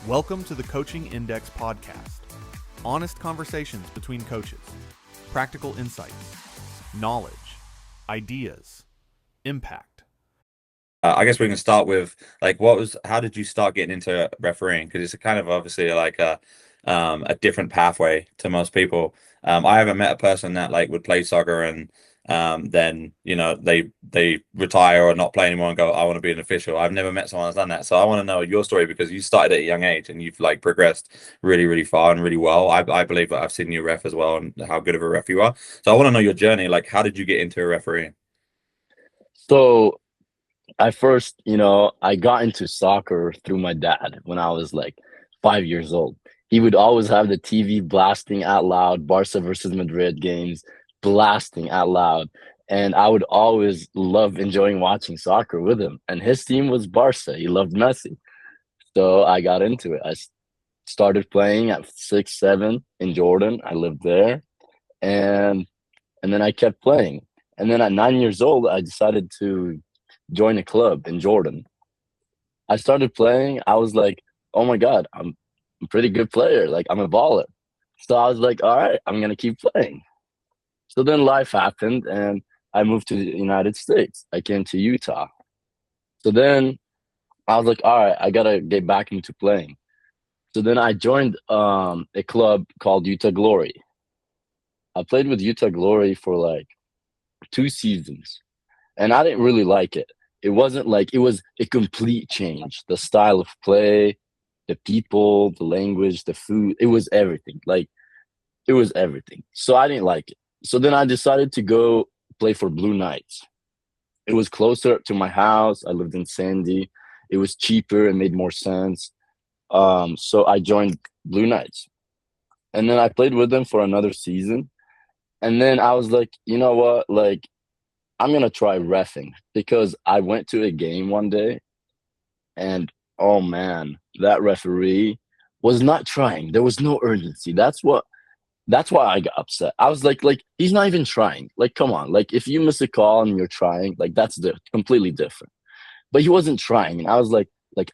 Welcome to the Coaching Index podcast. Honest conversations between coaches, practical insights, knowledge, ideas, impact. I guess we can start with how did you start getting into refereeing? Because it's kind of obviously like a different pathway to most people. I haven't met a person that like would play soccer and then they retire or not play anymore and go, I want to be an official. I've never met someone that's done that. So I want to know your story because you started at a young age and you've like progressed really, really far and really well. I believe that I've seen you ref as well and how good of a ref you are. So I want to know your journey. Like, how did you get into refereeing? So I first, I got into soccer through my dad when I was like 5 years old. He would always have the TV blasting out loud, Barca versus Madrid games blasting out loud. And I would always love enjoying watching soccer with him. And his team was Barca. He loved Messi. So I got into it. Started playing at 6, 7 in Jordan. I lived there. And and then I kept playing. And then at 9 years old, I decided to join a club in Jordan. I started playing. I was like, oh my God, I'm a pretty good player. Like, I'm a baller. So I was like, all right, I'm going to keep playing. So then life happened and I moved to the United States. I came to Utah. So then I was like, all right, I got to get back into playing. So then I joined a club called Utah Glory. I played with Utah Glory for like 2 seasons and I didn't really like it. It wasn't like it was a complete change. The style of play, the people, the language, the food, it was everything. Like it was everything. So I didn't like it. So then I decided to go play for Blue Knights. It was closer to my house. I lived in Sandy. It was cheaper. It made more sense. So I joined Blue Knights. And then I played with them for another season. And then I was like, you know what? Like, I'm gonna try reffing because I went to a game one day and oh man, that referee was not trying. There was no urgency. That's why I got upset. I was like he's not even trying. Like, come on. Like if you miss a call and you're trying, like that's completely different. But he wasn't trying. And I was like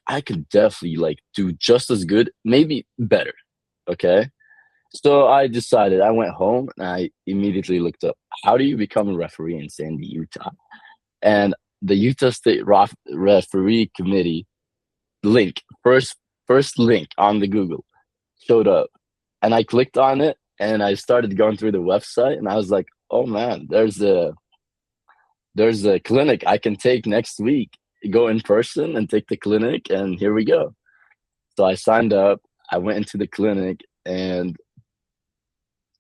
I could definitely like do just as good, maybe better. Okay. So I decided, I went home and I immediately looked up how do you become a referee in Sandy, Utah? And the Utah State Referee Committee link, first link on the Google showed up. And I clicked on it and I started going through the website and I was like, oh man, there's a clinic I can take next week. Go in person and take the clinic and here we go. So I signed up, I went into the clinic and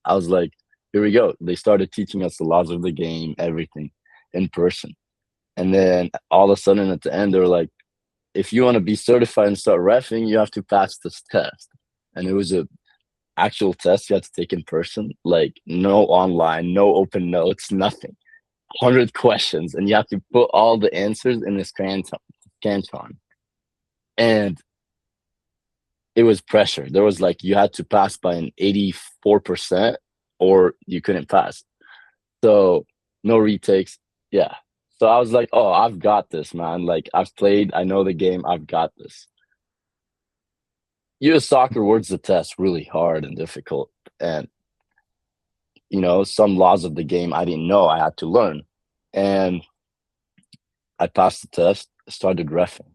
I was like, here we go. They started teaching us the laws of the game, everything in person. And then all of a sudden at the end, they were like, if you want to be certified and start reffing, you have to pass this test. And it was a actual test you had to take in person, like no online, no open notes, nothing. 100 questions. And you have to put all the answers in this canton. And it was pressure. There was like you had to pass by an 84% or you couldn't pass. So no retakes. Yeah. So I was like, oh, I've got this, man. Like I've played, I know the game, I've got this. US soccer words the test really hard and difficult. And some laws of the game I didn't know I had to learn. And I passed the test, started reffing.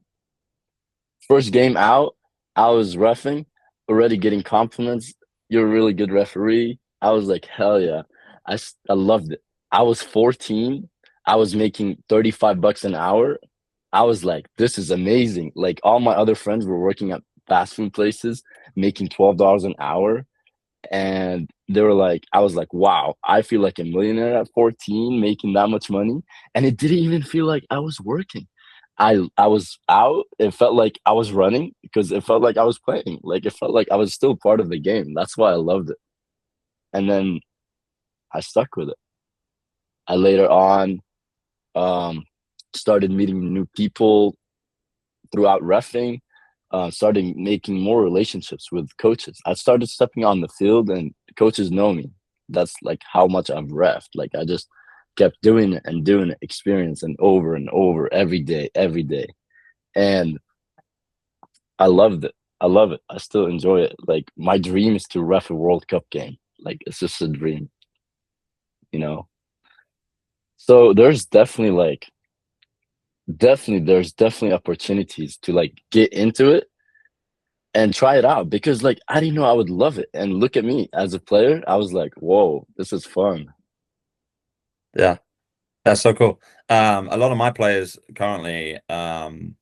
First game out, I was reffing, already getting compliments. You're a really good referee. I was like, hell yeah. I loved it. I was 14. I was making $35 an hour. I was like, this is amazing. Like all my other friends were working at fast food places, making $12 an hour. And they were like, I was like, wow, I feel like a millionaire at 14, making that much money. And it didn't even feel like I was working. I was out. It felt like I was running because it felt like I was playing. Like it felt like I was still part of the game. That's why I loved it. And then I stuck with it. I later on um, started meeting new people throughout reffing, started making more relationships with coaches. I started stepping on the field and coaches know me. That's like how much I've reffed. Like I just kept doing it and doing it, experience and over every day. And I loved it. I love it. I still enjoy it. Like my dream is to ref a World Cup game. Like it's just a dream, you know. So there's definitely like definitely opportunities to like get into it and try it out because like I didn't know I would love it. And look at me as a player, I was like, whoa, this is fun. Yeah. That's so cool. A lot of my players currently,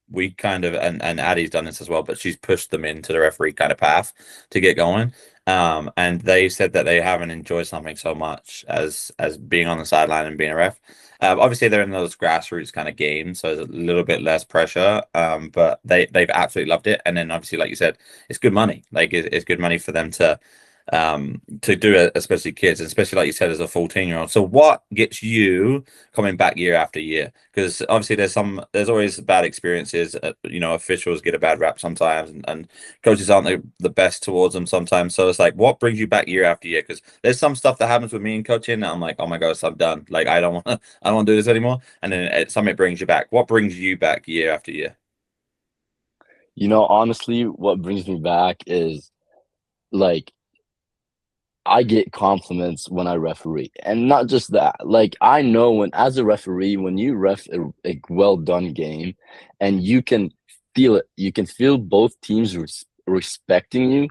we kind of, and Addie's done this as well, but she's pushed them into the referee kind of path to get going. And they said that they haven't enjoyed something so much as being on the sideline and being a ref. Obviously, they're in those grassroots kind of games, so there's a little bit less pressure. But they've absolutely loved it. And then obviously, like you said, it's good money. Like it's good money for them to do it, especially kids, and especially like you said, as a 14-year-old. So what gets you coming back year after year? Because obviously there's always bad experiences. Officials get a bad rap sometimes, and coaches aren't the best towards them sometimes. So it's like, what brings you back year after year? Because there's some stuff that happens with me in coaching that I'm like, oh my gosh, I'm done. Like I don't want to do this anymore. And then something brings you back. What brings you back year after year? Honestly, what brings me back is like I get compliments when I referee. And not just that. Like I know when as a referee, when you ref a well done game and you can feel it, you can feel both teams respecting you,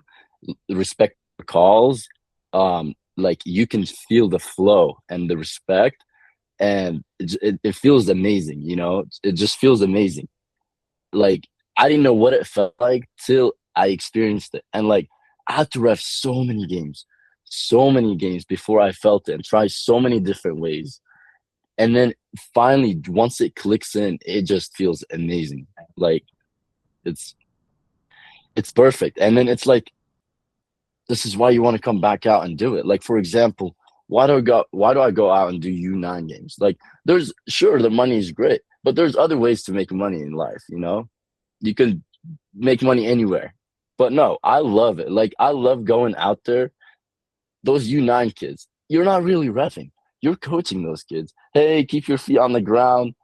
respect the calls. Like you can feel the flow and the respect, and it feels amazing, it just feels amazing. Like I didn't know what it felt like till I experienced it. And like I had to ref so many games before I felt it and try so many different ways. And then finally, once it clicks in, it just feels amazing. Like it's it's perfect. And then it's like this is why you want to come back out and do it. Like for example, why do I go out and do U9 games? Like there's sure the money is great, but there's other ways to make money in life. You can make money anywhere. But no, I love it. Like I love going out there. Those U9 kids, you're not really reffing. You're coaching those kids. Hey, keep your feet on the ground,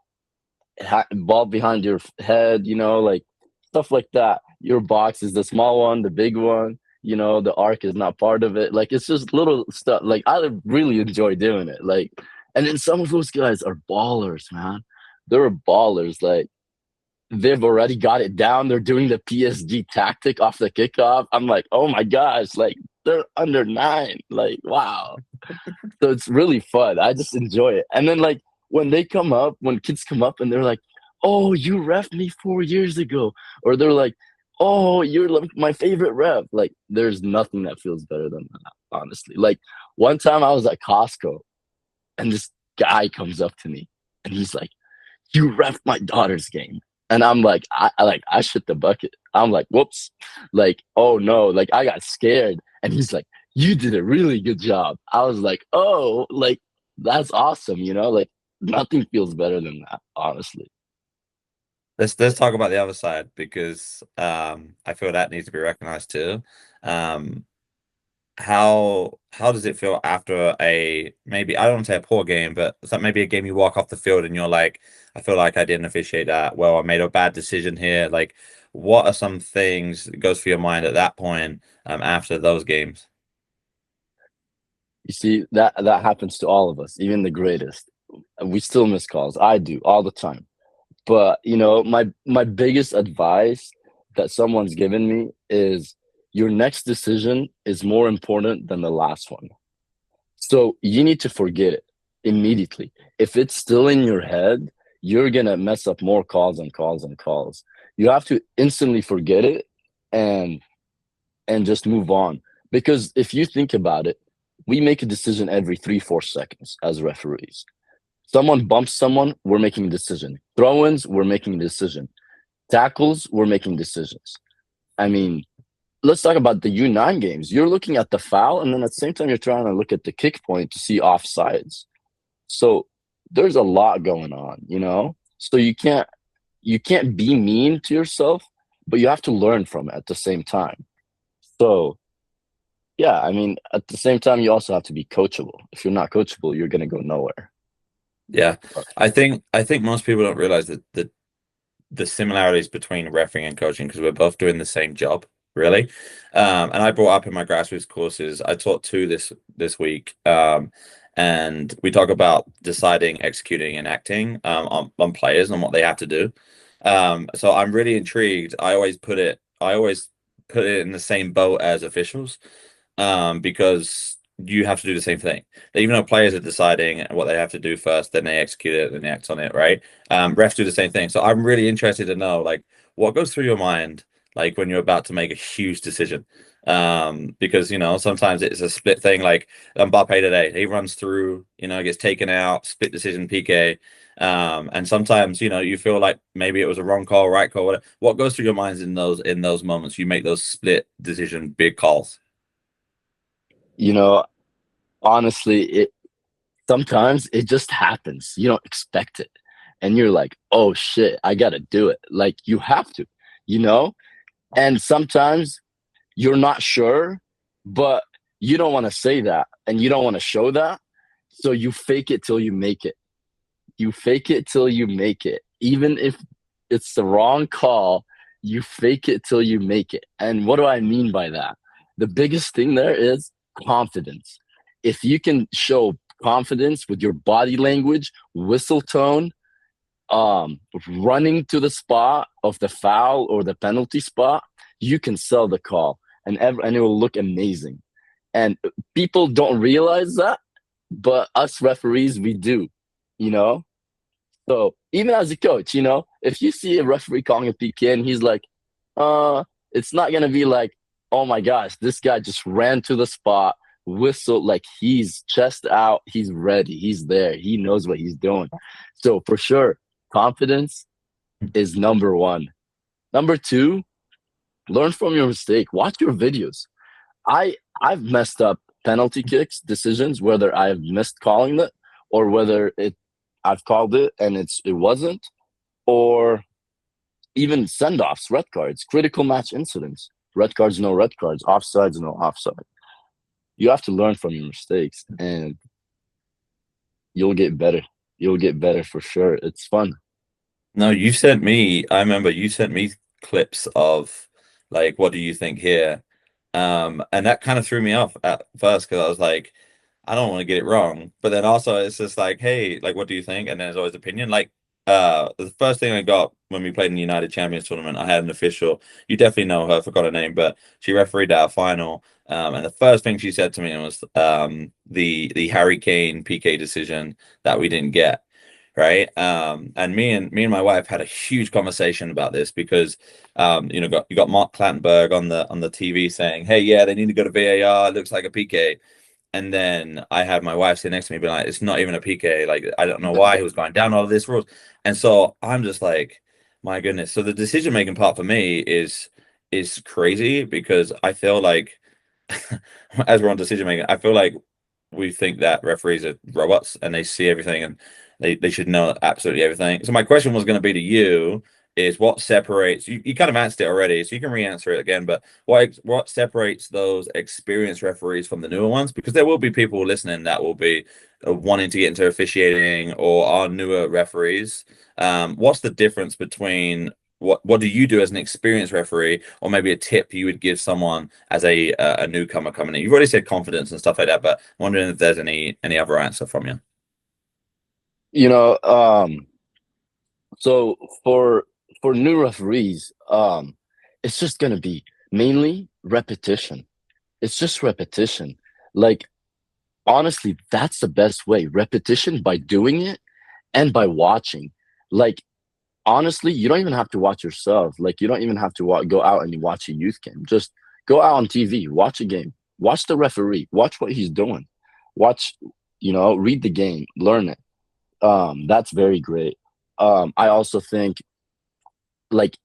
ball behind your head, like stuff like that. Your box is the small one, the big one. The arc is not part of it. Like it's just little stuff. Like I really enjoy doing it. Like, and then some of those guys are ballers, man. They're ballers. Like they've already got it down. They're doing the PSG tactic off the kickoff. I'm like, oh my gosh, like they're under 9. Like, wow. So it's really fun. I just enjoy it. And then like when kids come up and they're like, oh, you ref me 4 years ago. Or they're like, oh, you're like my favorite ref. Like there's nothing that feels better than that, honestly. Like one time I was at Costco and this guy comes up to me and he's like, you ref my daughter's game. And I'm like, I shit the bucket. I'm like, whoops. Like, oh no, like I got scared. And he's like, you did a really good job. I was like, oh, like that's awesome, like nothing feels better than that, honestly. Let's talk about the other side because I feel that needs to be recognized too. Um, how does it feel after a maybe I don't want to say a poor game, but it's like maybe a game you walk off the field and you're like, I feel like I didn't officiate that well. I made a bad decision here. Like, what are some things that goes through your mind at that point after those games? You see, that happens to all of us, even the greatest. We still miss calls. I do all the time. But my biggest advice that someone's given me is your next decision is more important than the last one. So you need to forget it immediately. If it's still in your head, you're gonna mess up more calls and calls and calls. You have to instantly forget it and just move on. Because if you think about it, we make a decision every 3-4 seconds as referees. Someone bumps someone, we're making a decision. Throw-ins, we're making a decision. Tackles, we're making decisions. I mean, let's talk about the U9 games. You're looking at the foul, and then at the same time, you're trying to look at the kick point to see offsides. So there's a lot going on. So you can't be mean to yourself, but you have to learn from it at the same time. So yeah, I mean, at the same time, you also have to be coachable. If you're not coachable, you're gonna go nowhere. Yeah, I think most people don't realize that the similarities between refereeing and coaching because we're both doing the same job really. And I brought up in my grassroots courses, I taught two this week. And we talk about deciding, executing, and acting on players and what they have to do. So I'm really intrigued. I always put it in the same boat as officials, because you have to do the same thing. Even though players are deciding what they have to do first, then they execute it, then they act on it, right? Refs do the same thing. So I'm really interested to know, like, what goes through your mind, like when you're about to make a huge decision. Because sometimes it's a split thing. Like Mbappe today, he runs through, gets taken out, split decision PK. And sometimes you feel like maybe it was a wrong call, right call. What goes through your minds in those moments? You make those split decision big calls. You know, honestly, it sometimes it just happens. You don't expect it. And you're like, oh shit, I gotta do it. Like you have to, you know? And sometimes you're not sure, but you don't want to say that and you don't want to show that. So you fake it till you make it. You fake it till you make it. Even if it's the wrong call, you fake it till you make it. And what do I mean by that? The biggest thing there is confidence. If you can show confidence with your body language, whistle tone, running to the spot of the foul or the penalty spot, you can sell the call and it will look amazing. And people don't realize that, but us referees, we do, you know? So even as a coach, if you see a referee calling a PK and he's like, it's not gonna be like, oh my gosh, this guy just ran to the spot, whistled, like he's chest out, he's ready, he's there, he knows what he's doing. So for sure, confidence is number one. Number two, learn from your mistake. Watch your videos. I've messed up penalty kicks decisions, whether I've missed calling it or whether I've called it and it wasn't, or even send offs, red cards, critical match incidents, red cards, no red cards, offsides, no offside. You have to learn from your mistakes and you'll get better. You'll get better for sure. It's fun. No, I remember you sent me clips of like, what do you think here? And that kind of threw me off at first because I was like, I don't want to get it wrong. But then also it's just like, hey, like, what do you think? And then there's always opinion. Like, the first thing I got when we played in the United Champions tournament, I had an official. You definitely know her, I forgot her name, but she refereed our final. And the first thing she said to me was the Harry Kane PK decision that we didn't get. Right. And me and my wife had a huge conversation about this because you got Mark Clattenburg on the TV saying, hey, yeah, they need to go to VAR, it looks like a PK. And then I had my wife sit next to me, being like, it's not even a PK. Like, I don't know why he was going down all of this rules. And so I'm just like, my goodness. So the decision making part for me is crazy because I feel like as we're on decision making, I feel like we think that referees are robots and they see everything and they should know absolutely everything. So my question was going to be to you is what separates you kind of answered it already, so you can re-answer it again, but what separates those experienced referees from the newer ones? Because there will be people listening that will be wanting to get into officiating or are newer referees. What's the difference between what do you do as an experienced referee, or maybe a tip you would give someone as a newcomer coming in? You've already said confidence and stuff like that, but I'm wondering if there's any other answer from you. You know, so for new referees, it's just gonna be mainly repetition. It's just repetition. Like honestly, that's the best way. Repetition by doing it and by watching. Like honestly, you don't even have to watch yourself. Like you don't even have to go out and watch a youth game. Just go out on TV, watch a game, watch the referee, watch what he's doing, watch, read the game, learn it. That's very great. I also think like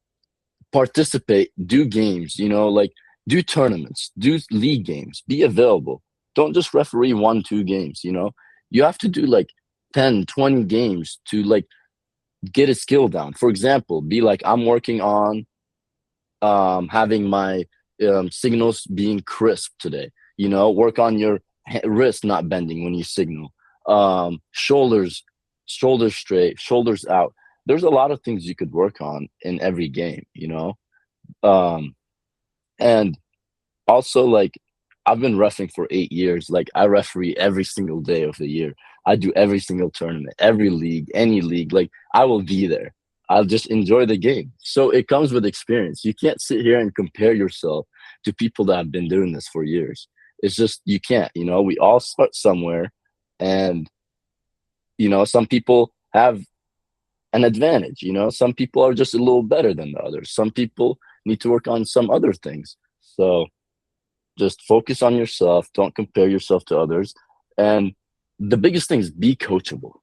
participate, do games, like do tournaments, do league games, be available. Don't just referee 1, 2 games, you have to do like 10, 20 games to like get a skill down. For example, be like, I'm working on having my signals being crisp today, work on your wrist not bending when you signal, shoulders straight, shoulders out. There's a lot of things you could work on in every game, um And also, like, I've been reffing for 8 years. Like, I referee every single day of the year. I do every single tournament, every league, any league. Like, I will be there. I'll just enjoy the game. So it comes with experience. You can't sit here and compare yourself to people that have been doing this for years. It's just, you can't, we all start somewhere. And, some people have an advantage. Some people are just a little better than the others. Some people need to work on some other things. So just focus on yourself. Don't compare yourself to others. And the biggest thing is be coachable.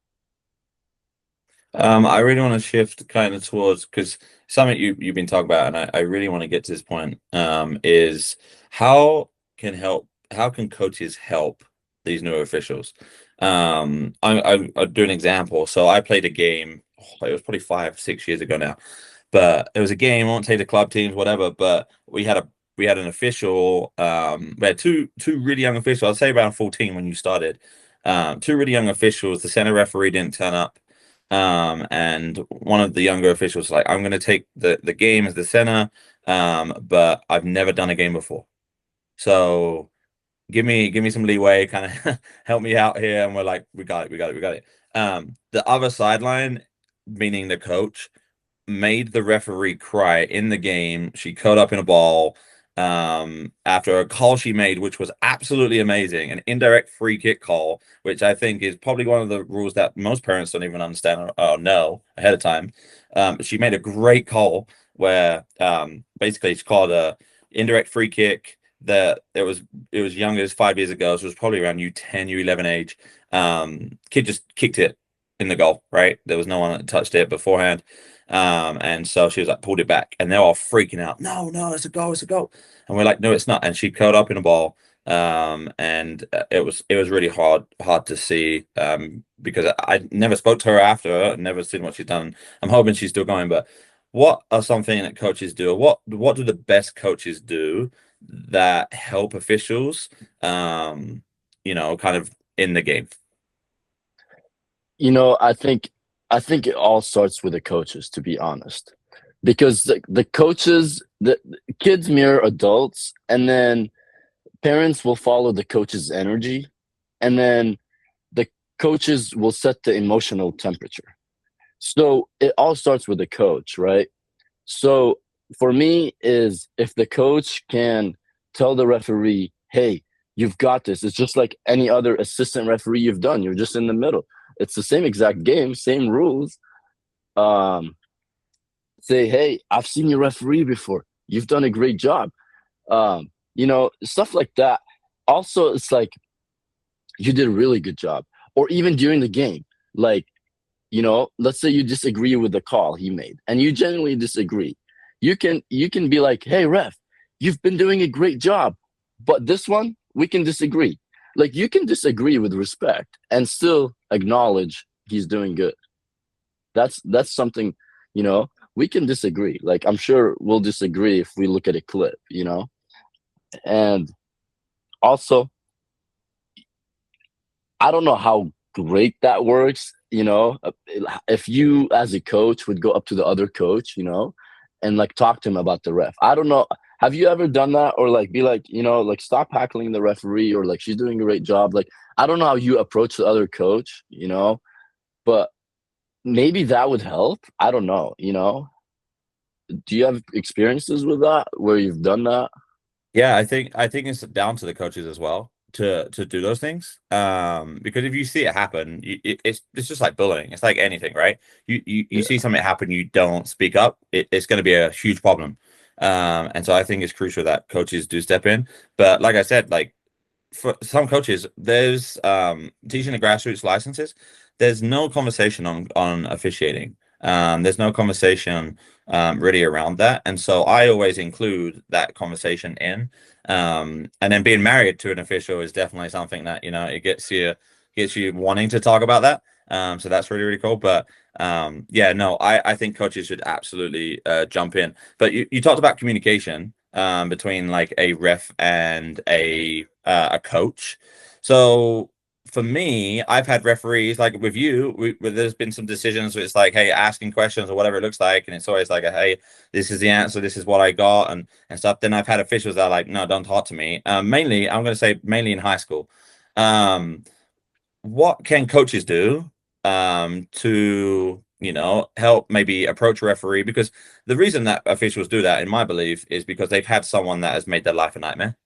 I really want to shift kind of towards, because something you've been talking about, and I really want to get to this point, is how can coaches help these new officials? I'll do an example. So I played a game, it was probably 5, 6 years ago now, but it was a game. I won't say the club teams, whatever, but we had an official, we had two really young officials, I'd say around 14 when you started. Two really young officials. The center referee didn't turn up. And one of the younger officials was like, I'm going to take the game as the center, but I've never done a game before. So give me some leeway, kind of help me out here. And we're like, we got it, we got it, we got it. The other sideline, meaning the coach, made the referee cry in the game. She curled up in a ball after a call she made, which was absolutely amazing, an indirect free kick call, which I think is probably one of the rules that most parents don't even understand or know ahead of time. She made a great call where basically she called a indirect free kick that it was young as 5 years ago, so it was probably around U10, U11 age. Kid just kicked it in the goal, right? There was no one that touched it beforehand. And so she was like, pulled it back, and they're all freaking out. No, it's a goal, it's a goal. And we're like, no, it's not. And she curled up in a ball. And it was really hard to see, because I never spoke to her after, never seen what she's done. I'm hoping she's still going, but what are something that coaches do? What do the best coaches do that help officials, kind of in the game? I think it all starts with the coaches, to be honest, because the coaches, the kids mirror adults, and then parents will follow the coach's energy, and then the coaches will set the emotional temperature. So it all starts with the coach, right? So for me, is if the coach can tell the referee, hey, you've got this. It's just like any other assistant referee you've done. You're just in the middle. It's the same exact game, same rules. Um, Say, hey, I've seen you referee before. You've done a great job. Stuff like that. Also, it's like, you did a really good job. Or even during the game, like, let's say you disagree with the call he made, and you genuinely disagree. You can be like, hey, ref, you've been doing a great job, but this one we can disagree. Like, you can disagree with respect and still acknowledge he's doing good. That's something, we can disagree. Like, I'm sure we'll disagree if we look at a clip. And also, I don't know how great that works. If you as a coach would go up to the other coach, and like talk to him about the ref. I don't know. Have you ever done that, or like be like, like, stop heckling the referee, or like, she's doing a great job? Like, I don't know how you approach the other coach, but maybe that would help. I don't know. Do you have experiences with that where you've done that? Yeah, I think it's down to the coaches as well to do those things. Because if you see it happen, it's just like bullying. It's like anything, right? You see Yeah. something happen, you don't speak up, it's going to be a huge problem. And so I think it's crucial that coaches do step in. But like I said, like for some coaches, there's teaching the grassroots licenses. There's no conversation on officiating. There's no conversation really around that, and so I always include that conversation in. And then being married to an official is definitely something that it gets you wanting to talk about that. So that's really cool. But yeah, no, I think coaches should absolutely jump in. But you talked about communication between like a ref and a coach. So for me, I've had referees like with you, where there's been some decisions where it's like, hey, asking questions or whatever it looks like, and it's always like, hey, this is the answer, this is what I got, and stuff. Then I've had officials that are like, no, don't talk to me. Mainly, I'm going to say mainly in high school. Um, what can coaches do to help maybe approach a referee? Because the reason that officials do that, in my belief, is because they've had someone that has made their life a nightmare.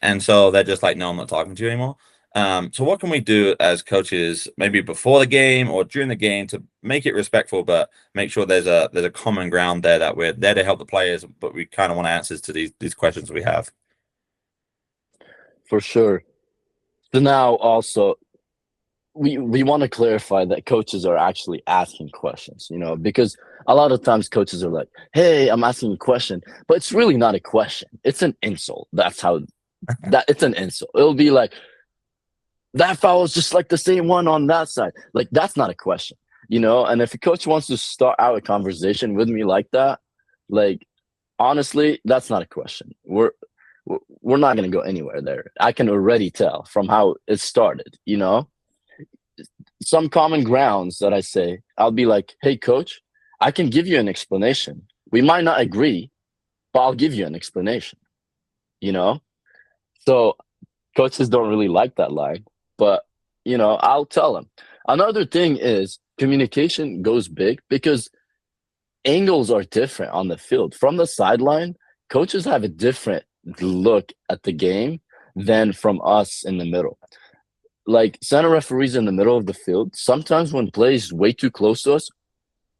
And so they're just like, no, I'm not talking to you anymore. So what can we do as coaches, maybe before the game or during the game, to make it respectful, but make sure there's a common ground there, that we're there to help the players, but we kind of want answers to these questions we have. For sure. So now also we want to clarify that coaches are actually asking questions, because a lot of times coaches are like, hey, I'm asking a question, but it's really not a question. It's an insult. That's how that it's an insult. It'll be like, that foul is just like the same one on that side. Like, that's not a question, And if a coach wants to start out a conversation with me like that, like, honestly, that's not a question. We're not going to go anywhere there. I can already tell from how it started, Some common grounds that I say, I'll be like, hey, coach, I can give you an explanation. We might not agree, but I'll give you an explanation, So coaches don't really like that line, but, I'll tell them. Another thing is communication goes big because angles are different on the field. From the sideline, coaches have a different look at the game than from us in the middle. Like, center referees in the middle of the field, sometimes when plays way too close to us,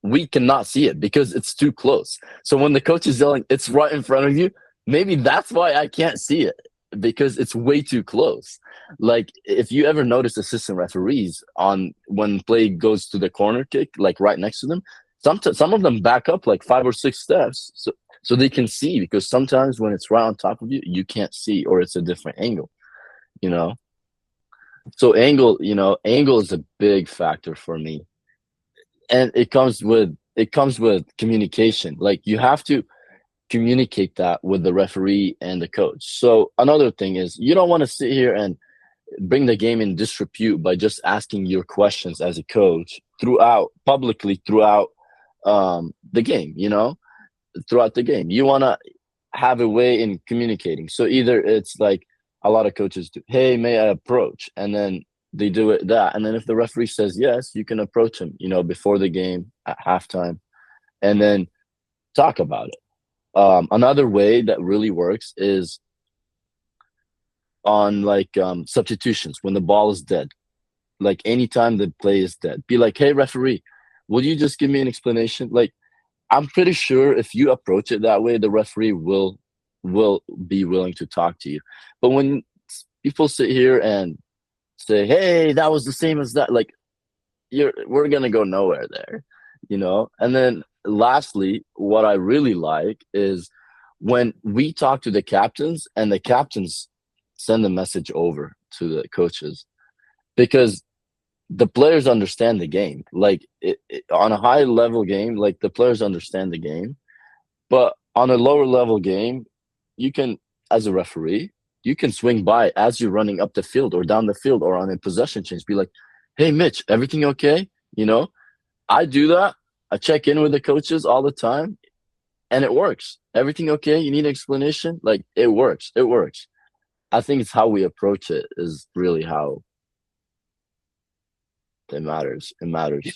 we cannot see it because it's too close. So when the coach is yelling, it's right in front of you, maybe that's why I can't see it, because it's way too close. Like, if you ever notice assistant referees on when play goes to the corner kick, like right next to them, some of them back up like 5 or 6 steps so they can see, because sometimes when it's right on top of you, you can't see, or it's a different angle, you know. So angle is a big factor for me, and it comes with communication. Like, you have to communicate that with the referee and the coach. So another thing is, you don't want to sit here and bring the game in disrepute by just asking your questions as a coach publicly throughout the game. Throughout the game, you want to have a way in communicating. So either it's like a lot of coaches do, hey, may I approach? And then they do it that. And then if the referee says yes, you can approach him, before the game, at halftime, and then talk about it. Another way that really works is on like substitutions when the ball is dead. Like, anytime the play is dead, be like, hey, referee, will you just give me an explanation? Like, I'm pretty sure if you approach it that way, the referee will be willing to talk to you. But when people sit here and say, hey, that was the same as that, like, we're gonna go nowhere there, And then lastly, what I really like is when we talk to the captains and the captains send the message over to the coaches, because the players understand the game. Like, on a high level game, like, the players understand the game, but on a lower level game, you can, as a referee, you can swing by as you're running up the field or down the field or on a possession change, be like, hey, Mitch, everything okay? I do that. I check in with the coaches all the time, and it works. Everything okay? You need an explanation? Like, it works. It works. I think it's how we approach it is really how it matters. It matters.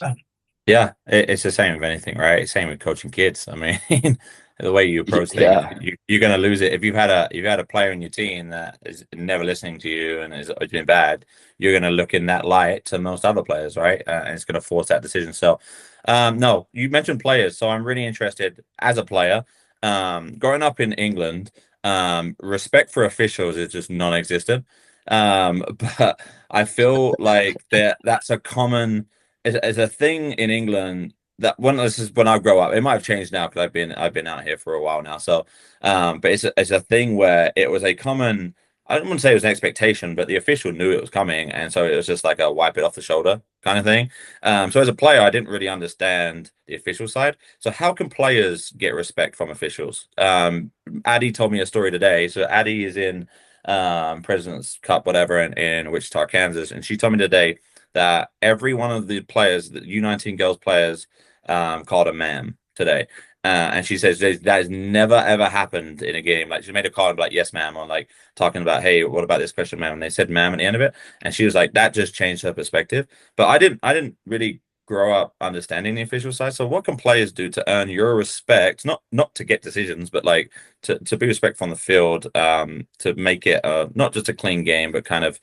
Yeah, it's the same with anything, right? Same with coaching kids. I mean, the way you approach things, Yeah. you're going to lose it. If you've had a player in your team that is never listening to you and is doing bad, you're going to look in that light to most other players, right? And it's going to force that decision. So, no, you mentioned players, so I'm really interested as a player. Growing up in England, respect for officials is just non-existent. But I feel like that's a common is a thing in England that this is when I grow up. It might have changed now because I've been out here for a while now. So, but it's a thing where it was a common. I don't want to say it was an expectation, but the official knew it was coming, and so it was just like a wipe it off the shoulder kind of thing. So as a player, I didn't really understand the official side. So how can players get respect from officials? Addy told me a story today. So Addy is in President's Cup, whatever, in Wichita, Kansas. And she told me today that every one of the players, the U19 girls players, called a ma'am today. And she says that has never ever happened in a game. Like she made a call and be like, "Yes, ma'am," or like talking about, "Hey, what about this question, ma'am?" And they said "ma'am" at the end of it, and she was like, "That just changed her perspective." But I didn't really grow up understanding the official side. So what can players do to earn your respect? Not to get decisions, but like to be respectful on the field, to make it not just a clean game, but kind of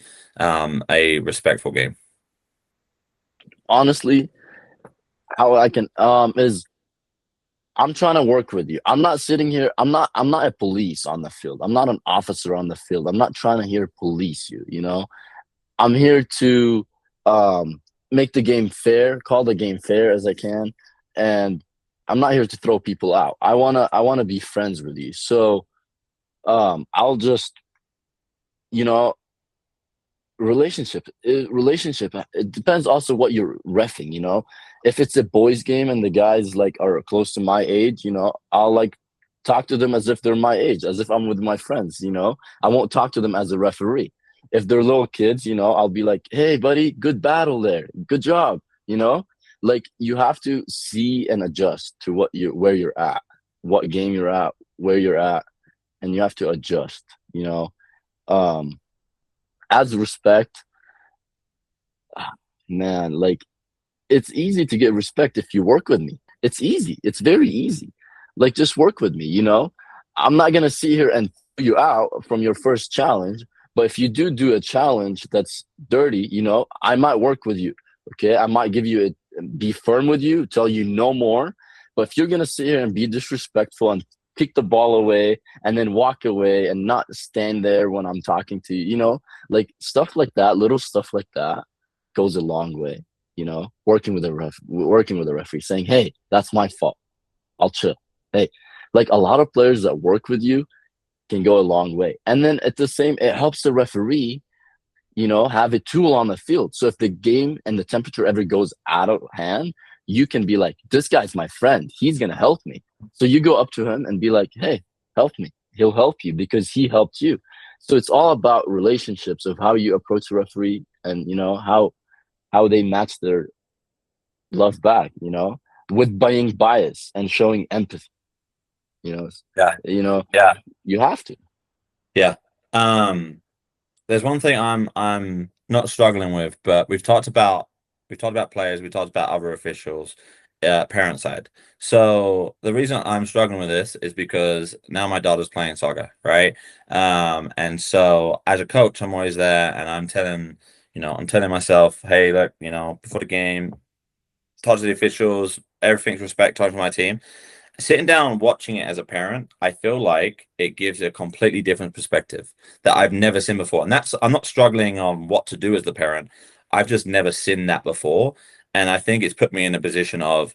a respectful game. Honestly, how I can is I'm trying to work with you. I'm not sitting here. I'm not a police on the field. I'm not an officer on the field. I'm not trying to here police you, you know. I'm here to make the game fair, call the game fair as I can, and I'm not here to throw people out. I wanna be friends with you. So I'll just, you know, relationship, it depends also what you're refing, you know. If it's a boys game and the guys like are close to my age, you know, I'll like talk to them as if they're my age, as if I'm with my friends, you know. I won't talk to them as a referee. If they're little kids, you know, I'll be like, hey buddy, good battle there, good job, you know. Like you have to see and adjust to what you where you're at, what game you're at, where you're at, and you have to adjust, you know. um as respect, man, like it's easy to get respect if you work with me. It's easy. It's very easy. Like just work with me, you know? I'm not gonna sit here and throw you out from your first challenge, but if you do a challenge that's dirty, you know, I might work with you. Okay. I might give you a be firm with you, tell you no more. But if you're gonna sit here and be disrespectful and kick the ball away and then walk away and not stand there when I'm talking to you, you know, like stuff like that, little stuff like that goes a long way, you know. Working with a referee, saying, hey, that's my fault, I'll chill. Hey, like a lot of players that work with you can go a long way. And then at the same, it helps the referee, you know, have a tool on the field. So if the game and the temperature ever goes out of hand, you can be like, this guy's my friend, he's gonna help me. So you go up to him and be like, hey, help me. He'll help you because he helped you. So it's all about relationships of how you approach the referee, and you know how they match their love back, you know, with being biased and showing empathy, you know. Yeah, You know, yeah, you have to. yeah. Um, there's one thing I'm not struggling with, but we've talked about players, we talked about other officials, parent side. So the reason I'm struggling with this is because now my daughter's playing soccer, right? And so as a coach, I'm always there, and I'm telling myself, hey, look, before the game, talk to the officials, everything's respect, talk to my team. Sitting down and watching it as a parent, I feel like it gives a completely different perspective that I've never seen before. And I'm not struggling on what to do as the parent. I've just never seen that before. And I think it's put me in a position of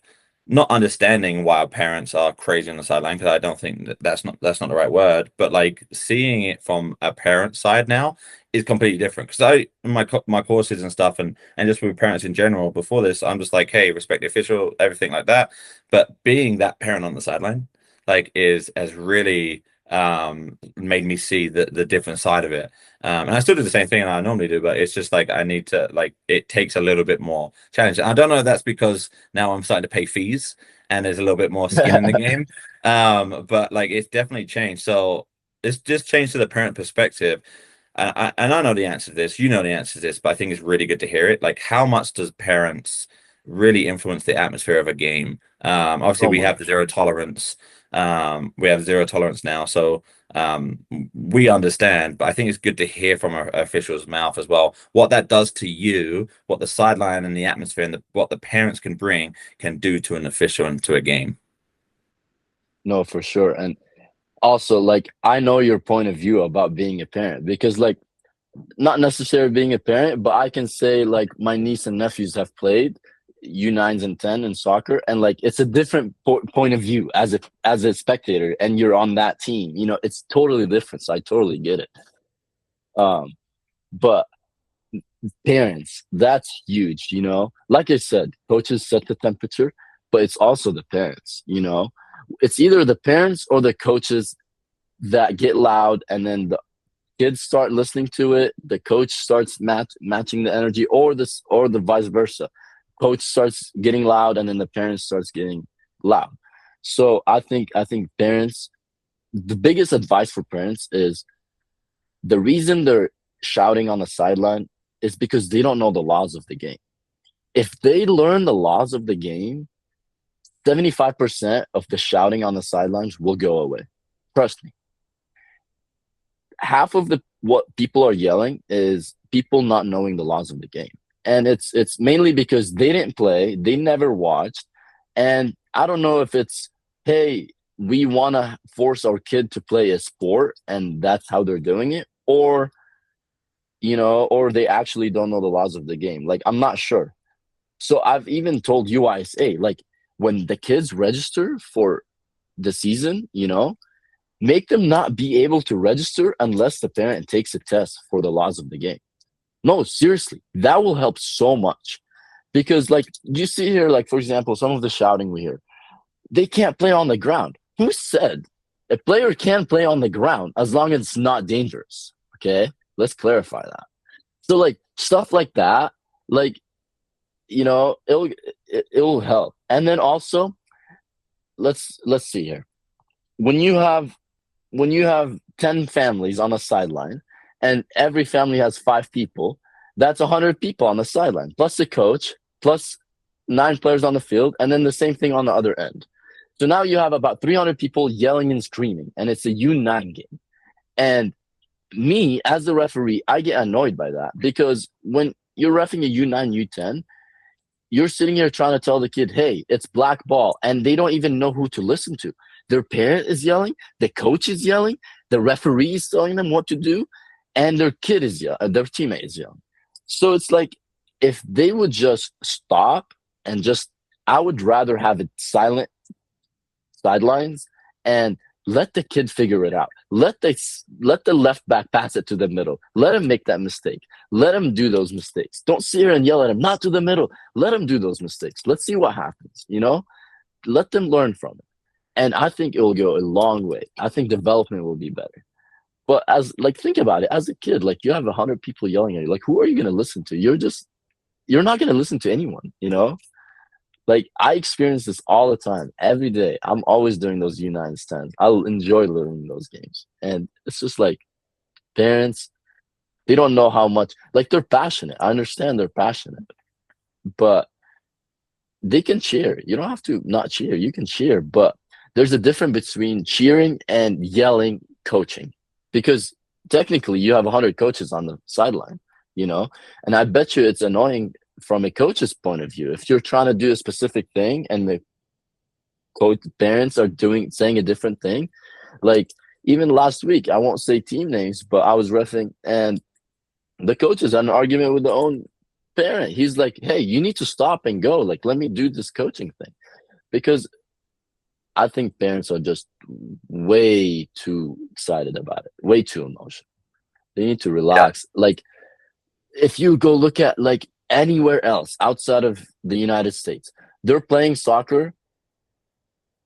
not understanding why our parents are crazy on the sideline, because I don't think that's not the right word, but like seeing it from a parent side now is completely different. Because in my courses and stuff, and just with parents in general before this, I'm just like, hey, respect the official, everything like that. But being that parent on the sideline, like, is has really made me see the different side of it. And I still do the same thing I normally do, but it's just like I need to, like, it takes a little bit more challenge. I don't know if that's because now I'm starting to pay fees and there's a little bit more skin in the game. But like it's definitely changed. So it's just changed to the parent perspective. And I know the answer to this, you know the answer to this, but I think it's really good to hear it. Like, how much does parents really influence the atmosphere of a game? Obviously, So we have the much. zero tolerance. We have zero tolerance now, so we understand. But I think it's good to hear from our official's mouth as well what that does to you, what the sideline and the atmosphere and what the parents can do to an official and to a game. No, for sure. And also, like, I know your point of view about being a parent, because like not necessarily being a parent, but I can say like my niece and nephews have played U9s and 10 in soccer, and like it's a different point of view as a spectator, and you're on that team. You know, it's totally different. So I totally get it. Um, but parents, that's huge. You know, like I said, coaches set the temperature, but it's also the parents. You know, it's either the parents or the coaches that get loud, and then kids start listening to it, the coach starts matching the energy, or the vice versa. Coach starts getting loud, and then the parents starts getting loud. So I think parents, the biggest advice for parents is, the reason they're shouting on the sideline is because they don't know the laws of the game. If they learn the laws of the game, 75% of the shouting on the sidelines will go away. Trust me. Half of the what people are yelling is people not knowing the laws of the game. And it's mainly because they didn't play, they never watched. And I don't know if it's, hey, we want to force our kid to play a sport and that's how they're doing it, or or they actually don't know the laws of the game. Like, I'm not sure. So I've even told UISA, like, when the kids register for the season, make them not be able to register unless the parent takes a test for the laws of the game. No, seriously, that will help so much. Because, like, you see here, like, for example, some of the shouting we hear, they can't play on the ground. Who said a player can play on the ground as long as it's not dangerous? Okay, let's clarify that. So, like, stuff like that, like, it'll help. And then also, let's see here. When you have 10 families on the sideline, and every family has 5 people, that's 100 people on the sideline, plus the coach, plus 9 players on the field, and then the same thing on the other end. So now you have about 300 people yelling and screaming, and it's a U9 game. And me, as the referee, I get annoyed by that, because when you're reffing a U9, U10, you're sitting here trying to tell the kid, hey, it's black ball, and they don't even know who to listen to. Their parent is yelling, the coach is yelling, the referee is telling them what to do, and their kid is yelling, their teammate is yelling. So it's like, if they would just stop and I would rather have it silent sidelines and let the kid figure it out. Let the left back pass it to the middle. Let him make that mistake. Let him do those mistakes. Don't sit here and yell at him, not to the middle. Let him do those mistakes. Let's see what happens, Let them learn from it. And I think it will go a long way. I think development will be better. But think about it. As a kid, like, you have 100 people yelling at you. Like, who are you going to listen to? You're not going to listen to anyone, Like, I experience this all the time, every day. I'm always doing those U9s, 10s. I'll enjoy learning those games. And it's just like, parents, they don't know how much, like, they're passionate. I understand they're passionate, but they can cheer. You don't have to not cheer. You can cheer, but there's a difference between cheering and yelling coaching, because technically you have 100 coaches on the sideline, and I bet you it's annoying from a coach's point of view. If you're trying to do a specific thing and the coach parents are saying a different thing, like, even last week, I won't say team names, but I was reffing, and the coaches had an argument with their own parent. He's like, hey, you need to stop and go. Like, let me do this coaching thing. Because I think parents are just way too excited about it, way too emotional. They need to relax. Yeah. Like, if you go look at, like, anywhere else outside of the United States, they're playing soccer,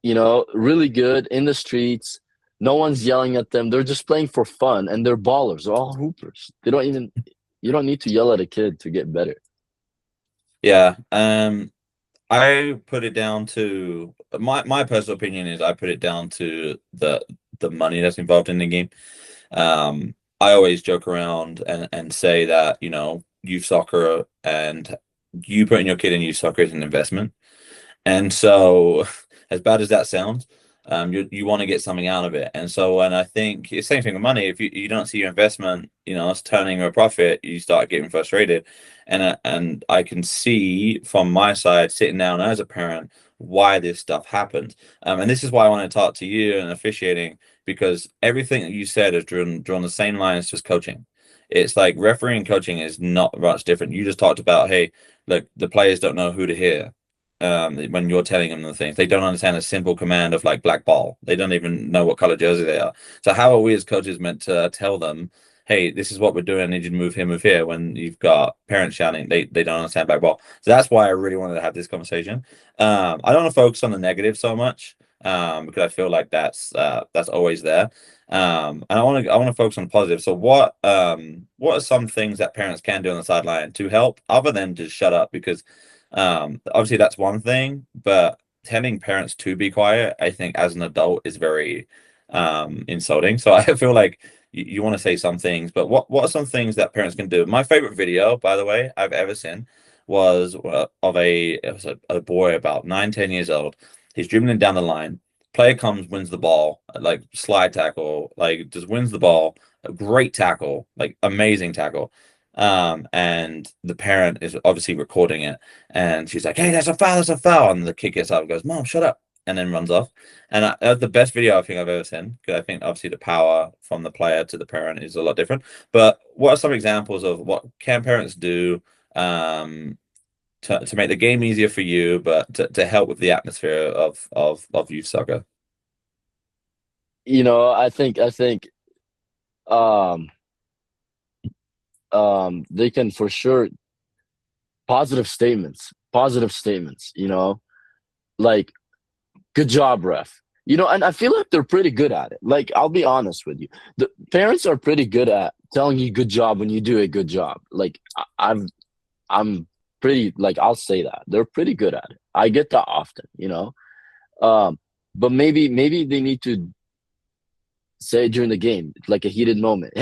really good in the streets. No one's yelling at them. They're just playing for fun, and they're ballers. They're all hoopers. You don't need to yell at a kid to get better. Yeah. I put it down to my personal opinion is I put it down to the money that's involved in the game. I always joke around and say that, youth soccer and you putting your kid in youth soccer is an investment. And so, as bad as that sounds, you want to get something out of it. And so, when I think it's the same thing with money, if you don't see your investment, it's turning a profit, you start getting frustrated. And I can see from my side, sitting down as a parent, why this stuff happens. And this is why I want to talk to you and officiating, because everything that you said is drawn the same line as just coaching. It's like refereeing and coaching is not much different. You just talked about, hey, look, the players don't know who to hear. When you're telling them the things, they don't understand a simple command of, like, black ball. They don't even know what color jersey they are. So how are we as coaches meant to tell them, hey, this is what we're doing, I need you to move here, when you've got parents shouting, they don't understand black ball. So that's why I really wanted to have this conversation. I don't want to focus on the negative so much, because I feel like that's always there. And I want to focus on positive. So what are some things that parents can do on the sideline to help other than just shut up? Because obviously that's one thing, but telling parents to be quiet, I think as an adult is very insulting. So I feel like you want to say some things, but what are some things that parents can do? My favorite video, by the way, I've ever seen was it was a boy about 9, 10 years old. He's dribbling down the line. Player comes, wins the ball, like slide tackle, like just wins the ball. A great tackle, like amazing tackle. And the parent is obviously recording it, and she's like, "Hey, that's a foul, that's a foul." And the kid gets up and goes, "Mom, shut up," and then runs off. And that's the best video I think I've ever seen, because I think obviously the power from the player to the parent is a lot different. But what are some examples of what can parents do to make the game easier for you, but to help with the atmosphere of youth soccer? I think um they can for sure positive statements, like good job, ref. And I feel like they're pretty good at it. Like, I'll be honest with you. The parents are pretty good at telling you good job when you do a good job. Like, I'm pretty, like, I'll say that. They're pretty good at it. I get that often. Um, but maybe they need to say it during the game, like a heated moment.